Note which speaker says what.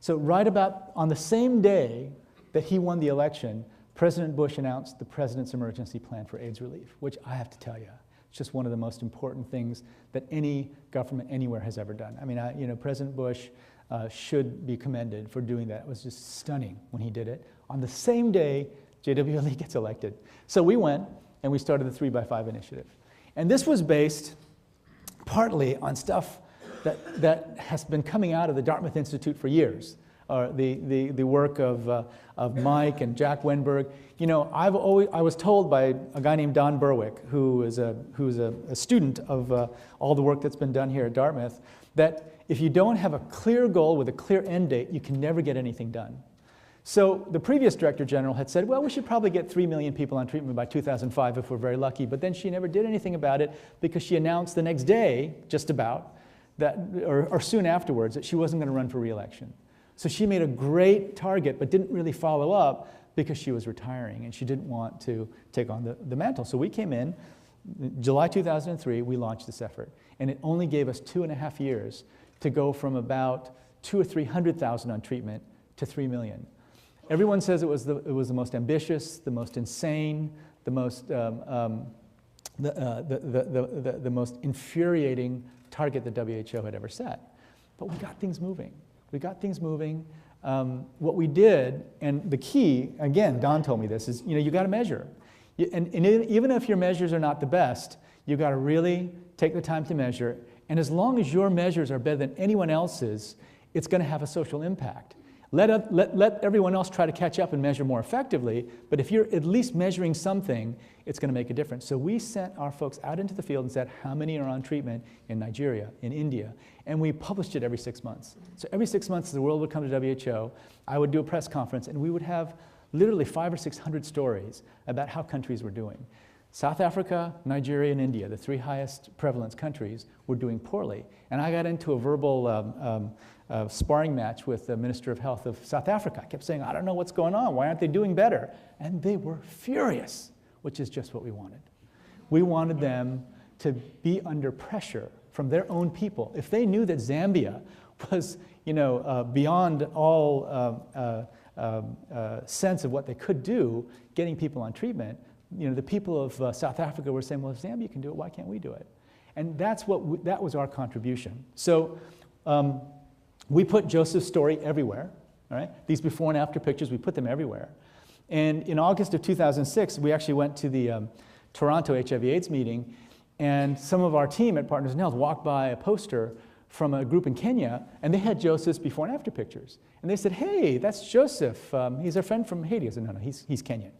Speaker 1: So right about on the same day that he won the election, President Bush announced the President's Emergency Plan for AIDS Relief, which I have to tell you, it's just one of the most important things that any government anywhere has ever done. I mean, President Bush should be commended for doing that. It was just stunning when he did it. On the same day, J.W. Lee gets elected. So we went and we started the 3x5 initiative. And this was based partly on stuff that has been coming out of the Dartmouth Institute for years. The work of Mike and Jack Wenberg. You know, I was told by a guy named Don Berwick, who's a student of all the work that's been done here at Dartmouth, that if you don't have a clear goal with a clear end date, you can never get anything done. So the previous Director General had said, well, we should probably get 3 million people on treatment by 2005 if we're very lucky, but then she never did anything about it because she announced the next day, just about, that, or soon afterwards, that she wasn't going to run for re-election. So she made a great target, but didn't really follow up because she was retiring and she didn't want to take on the mantle. So we came in, July 2003, we launched this effort. And it only gave us 2.5 years to go from about 200,000 or 300,000 on treatment to 3 million. Everyone says it was the most ambitious, the most insane, the most most infuriating target the WHO had ever set. But we got things moving. We got things moving. What we did, and the key, again, Don told me this, is you got to measure. And even if your measures are not the best, you've got to really take the time to measure. And as long as your measures are better than anyone else's, it's going to have a social impact. Let everyone else try to catch up and measure more effectively, but if you're at least measuring something, it's going to make a difference. So we sent our folks out into the field and said, how many are on treatment in Nigeria, in India? And we published it every 6 months. So every 6 months, the world would come to WHO, I would do a press conference, and we would have literally 500 or 600 stories about how countries were doing. South Africa, Nigeria, and India, the 3 highest prevalence countries, were doing poorly. And I got into a verbal sparring match with the Minister of Health of South Africa. I kept saying, I don't know what's going on. Why aren't they doing better? And they were furious, which is just what we wanted. We wanted them to be under pressure from their own people. If they knew that Zambia was, beyond all sense of what they could do, getting people on treatment, the people of South Africa were saying, well, if Zambia can do it, why can't we do it? And that was our contribution. So we put Joseph's story everywhere, all right? These before and after pictures, we put them everywhere. And in August of 2006, we actually went to the Toronto HIV/AIDS meeting, and some of our team at Partners in Health walked by a poster from a group in Kenya, and they had Joseph's before and after pictures. And they said, hey, that's Joseph. He's our friend from Haiti. I said, no, he's Kenyan.